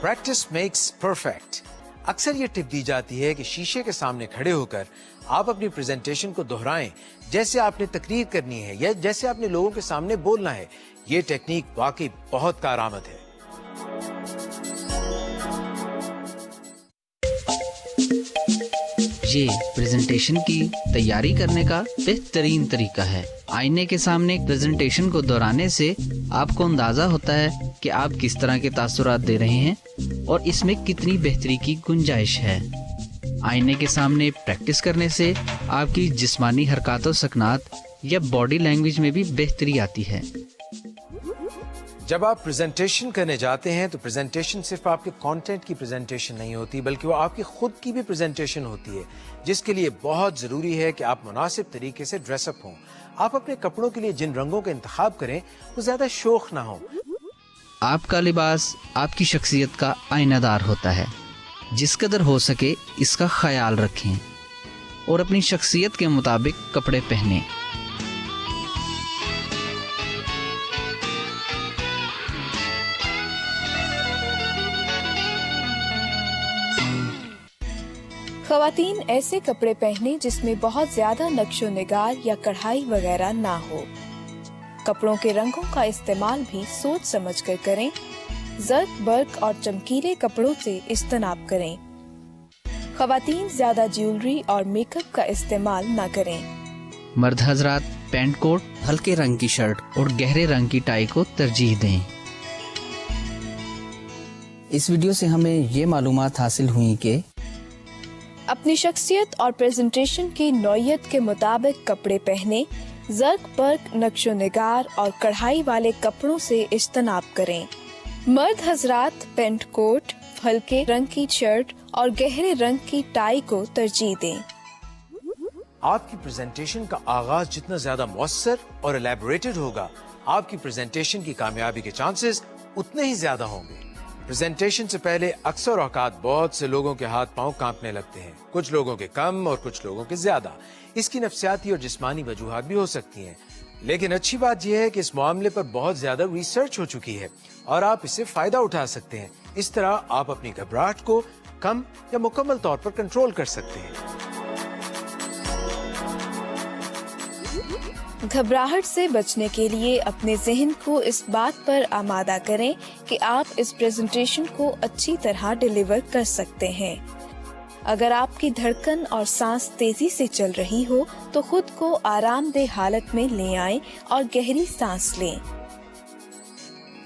Practice makes perfect. اکثر یہ ٹپ دی جاتی ہے کہ شیشے کے سامنے کھڑے ہو کر آپ اپنی پریزنٹیشن کو دہرائیں جیسے آپ نے تقریر کرنی ہے یا جیسے آپ نے لوگوں کے سامنے بولنا ہے. یہ ٹیکنیک واقعی بہت کارآمد ہے. یہ پریزنٹیشن کی تیاری کرنے کا بہترین طریقہ ہے. آئینے کے سامنے پریزنٹیشن کو دہرانے سے آپ کو اندازہ ہوتا ہے کہ آپ کس طرح کے تاثرات دے رہے ہیں اور اس میں کتنی بہتری کی گنجائش ہے. آئینے کے سامنے پریکٹس کرنے سے آپ کی جسمانی حرکات و سکنات یا باڈی لینگویج میں بھی بہتری آتی ہے. جب آپ پریزنٹیشن کرنے جاتے ہیں تو پریزنٹیشن صرف آپ کے کانٹینٹ کی پریزنٹیشن نہیں ہوتی بلکہ وہ آپ کی خود کی بھی پریزنٹیشن ہوتی ہے، جس کے لیے بہت ضروری ہے کہ آپ مناسب طریقے سے ڈریس اپ ہوں. آپ اپنے کپڑوں کے لیے جن رنگوں کا انتخاب کریں وہ زیادہ شوخ نہ ہوں. آپ کا لباس آپ کی شخصیت کا آئینہ دار ہوتا ہے. جس قدر ہو سکے اس کا خیال رکھیں اور اپنی شخصیت کے مطابق کپڑے پہنیں. خواتین ایسے کپڑے پہنے جس میں بہت زیادہ نقش و نگار یا کڑھائی وغیرہ نہ ہو. کپڑوں کے رنگوں کا استعمال بھی سوچ سمجھ کر کریں. زرق برق اور چمکیلے کپڑوں سے اجتناب کریں. خواتین زیادہ جیولری اور میک اپ کا استعمال نہ کریں. مرد حضرات پینٹ کوٹ، ہلکے رنگ کی شرٹ. اور گہرے رنگ کی ٹائی کو ترجیح دیں. اس ویڈیو سے ہمیں یہ معلومات حاصل ہوئی کہ اپنی شخصیت اور پریزنٹیشن کی نوعیت کے مطابق کپڑے پہنے. زرق برق نقش و نگار اور کڑھائی والے کپڑوں سے اجتناب کریں. مرد حضرات پینٹ کوٹ، ہلکے رنگ کی شرٹ اور گہرے رنگ کی ٹائی کو ترجیح دیں. آپ کی پریزنٹیشن کا آغاز جتنا زیادہ مؤثر اور الیبوریٹڈ ہوگا، آپ کی پریزنٹیشن کی کامیابی کے چانسز اتنے ہی زیادہ ہوں گے. پریزنٹیشن سے پہلے اکثر اوقات بہت سے لوگوں کے ہاتھ پاؤں کانپنے لگتے ہیں، کچھ لوگوں کے کم اور کچھ لوگوں کے زیادہ. اس کی نفسیاتی اور جسمانی وجوہات بھی ہو سکتی ہیں، لیکن اچھی بات یہ ہے کہ اس معاملے پر بہت زیادہ ریسرچ ہو چکی ہے اور آپ اس سے فائدہ اٹھا سکتے ہیں. اس طرح آپ اپنی گھبراہٹ کو کم یا مکمل طور پر کنٹرول کر سکتے ہیں. گھبراہٹ سے بچنے کے لیے اپنے ذہن کو اس بات پر آمادہ کریں کہ آپ اس پریزنٹیشن کو اچھی طرح ڈیلیور کر سکتے ہیں. اگر آپ کی دھڑکن اور سانس تیزی سے چل رہی ہو تو خود کو آرام دہ حالت میں لے آئیں اور گہری سانس لیں.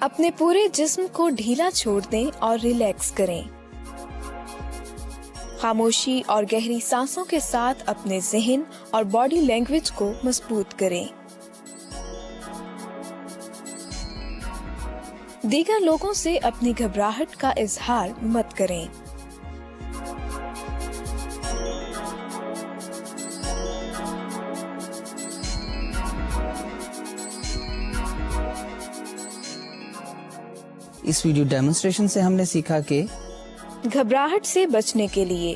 اپنے پورے جسم کو ڈھیلا چھوڑ دیں اور ریلیکس کریں. خاموشی اور گہری سانسوں کے ساتھ اپنے ذہن اور باڈی لینگویج کو مضبوط کریں. دیگر لوگوں سے اپنی گھبراہٹ کا اظہار مت کریں. اس ویڈیو ڈیمونسٹریشن سے ہم نے سیکھا کہ گھبراہٹ سے بچنے کے لیے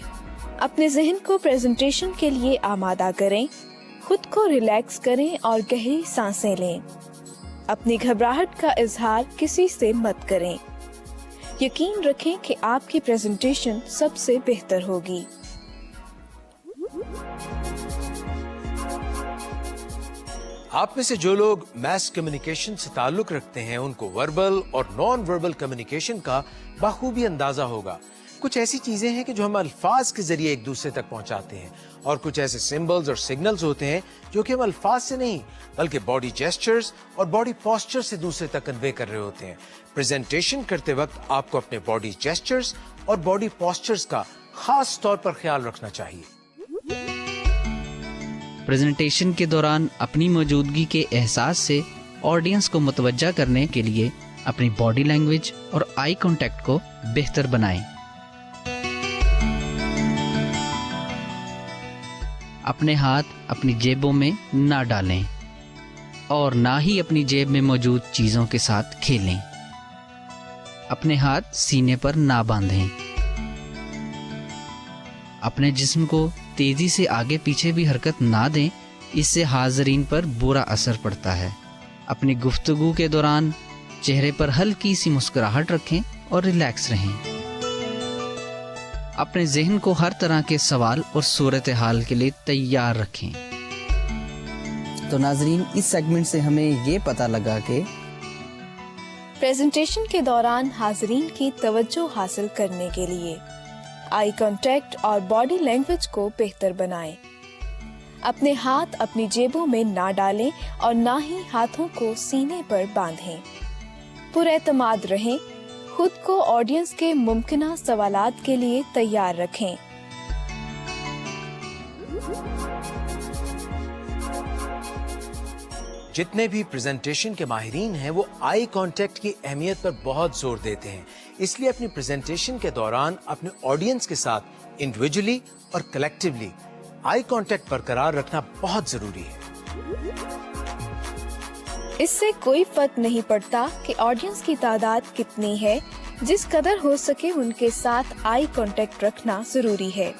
اپنے ذہن کو پریزنٹیشن کے لیے آمادہ کریں. خود کو ریلیکس کریں اور گہری سانسیں لیں. اپنی گھبراہٹ کا اظہار کسی سے مت کریں. یقین رکھیں کہ آپ کی پریزنٹیشن سب سے بہتر ہوگی. آپ میں سے جو لوگ میس کمیونیکیشن سے تعلق رکھتے ہیں ان کو وربل اور نان وربل کمیونیکیشن کا بخوبی اندازہ ہوگا. کچھ ایسی چیزیں ہیں کہ جو ہم الفاظ کے ذریعے ایک دوسرے تک پہنچاتے ہیں اور کچھ ایسے سمبلز اور سگنلز ہوتے ہیں جو کہ ہم الفاظ سے نہیں بلکہ باڈی جیسچرز اور باڈی پوسچر سے دوسرے تک کنوے کر رہے ہوتے ہیں. پریزنٹیشن کرتے وقت آپ کو اپنے باڈی جیسچرز اور باڈی پوسچرز کا خاص طور پر خیال رکھنا چاہیے. پریزنٹیشن کے دوران اپنی موجودگی کے احساس سے آڈینس کو متوجہ کرنے کے لیے اپنی باڈی لینگویج اور آئی کانٹیکٹ کو بہتر بنائیں. اپنے ہاتھ اپنی جیبوں میں نہ ڈالیں اور نہ ہی اپنی جیب میں موجود چیزوں کے ساتھ کھیلیں. اپنے ہاتھ سینے پر نہ باندھیں. اپنے جسم کو تیزی سے آگے پیچھے بھی حرکت نہ دیں، اس سے حاضرین پر برا اثر پڑتا ہے. اپنی گفتگو کے دوران چہرے پر ہلکی سی مسکراہٹ رکھیں اور ریلیکس رہیں۔ اپنے ذہن کو ہر طرح کے سوال اور صورتحال کے لیے تیار رکھیں۔ تو ناظرین، اس سیگمنٹ سے ہمیں یہ پتہ لگا کہ پریزنٹیشن کے دوران حاضرین کی توجہ حاصل کرنے کے لیے آئی کانٹیکٹ اور باڈی لینگویج کو بہتر بنائیں۔ اپنے ہاتھ اپنی جیبوں میں نہ ڈالیں اور نہ ہی ہاتھوں کو سینے پر باندھیں۔ پر اعتماد رہیں، خود کو آڈینس کے ممکنہ سوالات کے لیے تیار رکھیں۔ جتنے بھی پریزنٹیشن کے ماہرین ہیں وہ آئی کانٹیکٹ کی اہمیت پر بہت زور دیتے ہیں، اس لیے اپنی پریزنٹیشن کے دوران اپنے آڈینس کے ساتھ انڈیویجولی اور کلیکٹیولی آئی کانٹیکٹ برقرار رکھنا بہت ضروری ہے۔ اس سے کوئی فرق نہیں پڑتا کہ آڈینس کی تعداد کتنی ہے، جس قدر ہو سکے ان کے ساتھ آئی کانٹیکٹ رکھنا ضروری ہے۔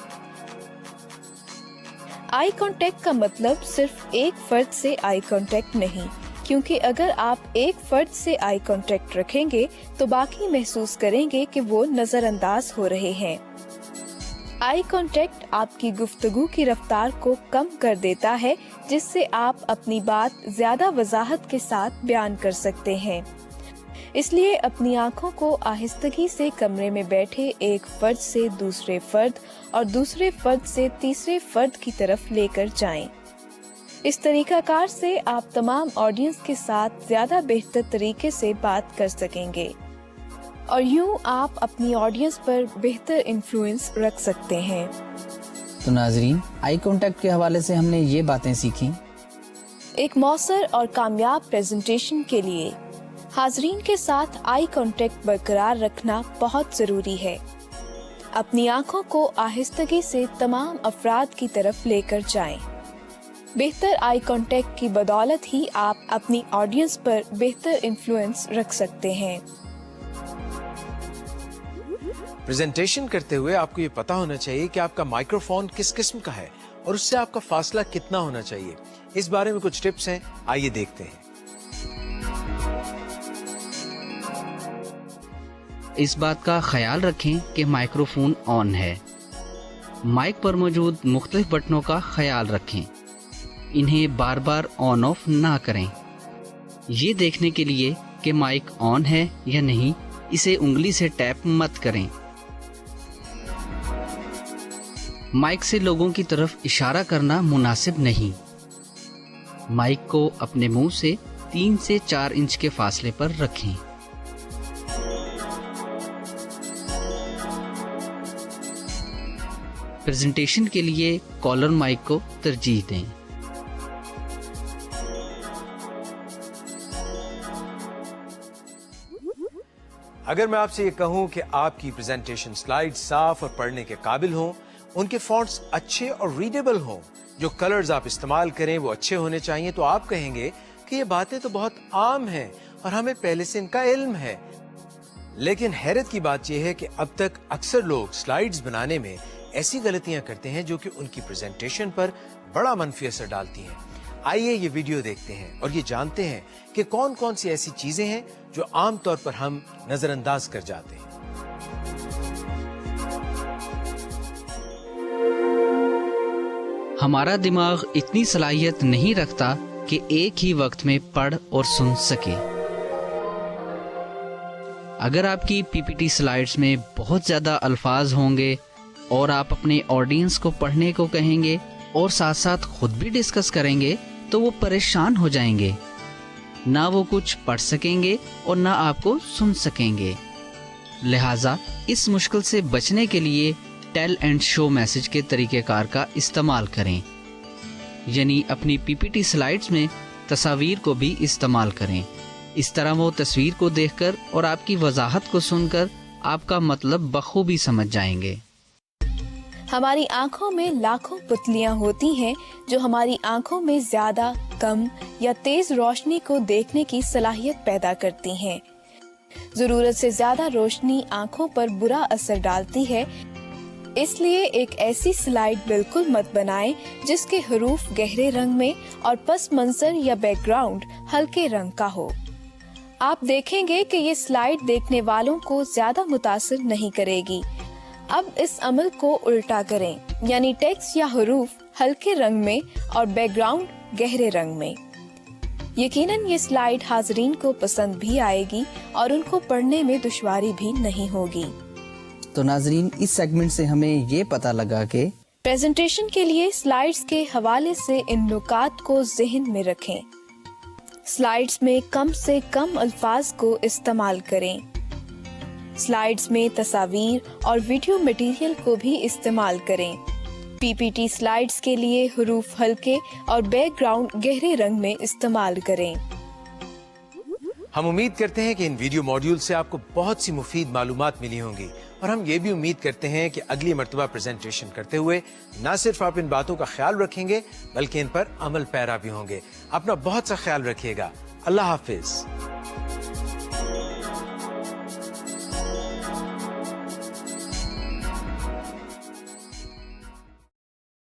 آئی کانٹیکٹ کا مطلب صرف ایک فرد سے آئی کانٹیکٹ نہیں، کیونکہ اگر آپ ایک فرد سے آئی کانٹیکٹ رکھیں گے تو باقی محسوس کریں گے کہ وہ نظر انداز ہو رہے ہیں۔ آئی کانٹیکٹ آپ کی گفتگو کی رفتار کو کم کر دیتا ہے، جس سے آپ اپنی بات زیادہ وضاحت کے ساتھ بیان کر سکتے ہیں۔ اس لیے اپنی آنکھوں کو آہستگی سے کمرے میں بیٹھے ایک فرد سے دوسرے فرد اور دوسرے فرد سے تیسرے فرد کی طرف لے کر جائیں۔ اس طریقہ کار سے آپ تمام آڈینس کے ساتھ زیادہ بہتر طریقے سے بات کر سکیں گے اور یوں آپ اپنی آڈینس پر بہتر انفلوئنس رکھ سکتے ہیں۔ تو ناظرین، آئی کانٹیکٹ کے حوالے سے ہم نے یہ باتیں سیکھیں۔ ایک مؤثر اور کامیاب پریزنٹیشن کے لیے حاضرین کے ساتھ آئی کانٹیکٹ برقرار رکھنا بہت ضروری ہے۔ اپنی آنکھوں کو آہستگی سے تمام افراد کی طرف لے کر جائیں۔ بہتر آئی کانٹیکٹ کی بدولت ہی آپ اپنی آڈینس پر بہتر انفلوئنس رکھ سکتے ہیں۔ پریزنٹیشن کرتے ہوئے آپ کو یہ پتا ہونا چاہیے کہ آپ کا مائکرو فون کس قسم کا ہے اور اس سے آپ کا فاصلہ کتنا ہونا چاہیے۔ اس بارے میں کچھ ٹپس ہیں، آئیے دیکھتے ہیں۔ اس بات کا خیال رکھیں کہ مائکرو فون آن ہے۔ مائک پر موجود مختلف بٹنوں کا خیال رکھیں، انہیں بار بار آن آف نہ کریں۔ یہ دیکھنے کے لیے کہ مائک آن ہے یا نہیں، اسے انگلی سے ٹیپ مت کریں۔ مائک سے لوگوں کی طرف اشارہ کرنا مناسب نہیں۔ مائک کو اپنے منہ سے 3 سے 4 انچ کے فاصلے پر رکھیں۔ پریزنٹیشن کے لیے کالر مائک کو ترجیح دیں۔ اگر میں آپ سے یہ کہوں کہ آپ کی پریزنٹیشن سلائیڈ صاف اور پڑھنے کے قابل ہوں، ان کے فونٹس اچھے اور ریڈیبل ہوں، جو کلرز آپ استعمال کریں وہ اچھے ہونے چاہیے، تو آپ کہیں گے کہ یہ باتیں تو بہت عام ہیں اور ہمیں پہلے سے ان کا علم ہے۔ لیکن حیرت کی بات یہ ہے کہ اب تک اکثر لوگ سلائیڈز بنانے میں ایسی غلطیاں کرتے ہیں جو کہ ان کی پریزنٹیشن پر بڑا منفی اثر ڈالتی ہیں۔ آئیے یہ ویڈیو دیکھتے ہیں اور یہ جانتے ہیں کہ کون کون سی ایسی چیزیں ہیں جو عام طور پر ہم نظر انداز کر جاتے ہیں۔ ہمارا دماغ اتنی صلاحیت نہیں رکھتا کہ ایک ہی وقت میں پڑھ اور سن سکے۔ اگر آپ کی پی پی ٹی سلائیڈز میں بہت زیادہ الفاظ ہوں گے اور آپ اپنے آڈینس کو پڑھنے کو کہیں گے اور ساتھ ساتھ خود بھی ڈسکس کریں گے تو وہ پریشان ہو جائیں گے، نہ وہ کچھ پڑھ سکیں گے اور نہ آپ کو سن سکیں گے۔ لہٰذا اس مشکل سے بچنے کے لیے ٹیل اینڈ شو میسج کے طریقہ کار کا استعمال کریں، یعنی اپنی پی پی ٹی سلائیڈز میں تصاویر کو بھی استعمال کریں۔ اس طرح وہ تصویر کو دیکھ کر اور آپ کی وضاحت کو سن کر آپ کا مطلب بخوبی سمجھ جائیں گے۔ ہماری آنکھوں میں لاکھوں پتلیاں ہوتی ہیں جو ہماری آنکھوں میں زیادہ، کم یا تیز روشنی کو دیکھنے کی صلاحیت پیدا کرتی ہیں۔ ضرورت سے زیادہ روشنی آنکھوں پر برا اثر ڈالتی ہے، اس لیے ایک ایسی سلائیڈ بالکل مت بنائیں جس کے حروف گہرے رنگ میں اور پس منظر یا بیک گراؤنڈ ہلکے رنگ کا ہو۔ آپ دیکھیں گے کہ یہ سلائیڈ دیکھنے والوں کو زیادہ متاثر نہیں کرے گی۔ اب اس عمل کو الٹا کریں، یعنی ٹیکسٹ یا حروف ہلکے رنگ میں اور بیک گراؤنڈ گہرے رنگ میں۔ یقیناً یہ سلائیڈ حاضرین کو پسند بھی آئے گی اور ان کو پڑھنے میں دشواری بھی نہیں ہوگی۔ تو ناظرین، اس سیگمنٹ سے ہمیں یہ پتہ لگا کہ پریزنٹیشن کے لیے سلائیڈز کے حوالے سے ان نکات کو ذہن میں رکھیں۔ سلائیڈز میں کم سے کم الفاظ کو استعمال کریں۔ سلائیڈز میں تصاویر اور ویڈیو مٹیریل کو بھی استعمال کریں۔ پی پی ٹی سلائیڈز کے لیے حروف ہلکے اور بیک گراؤنڈ گہرے رنگ میں استعمال کریں۔ ہم امید کرتے ہیں کہ ان ویڈیو ماڈیول سے آپ کو بہت سی مفید معلومات ملی ہوں گی، اور ہم یہ بھی امید کرتے ہیں کہ اگلی مرتبہ پریزنٹیشن کرتے ہوئے نہ صرف آپ ان باتوں کا خیال رکھیں گے بلکہ ان پر عمل پیرا بھی ہوں گے۔ اپنا بہت سا خیال رکھیے گا۔ اللہ حافظ۔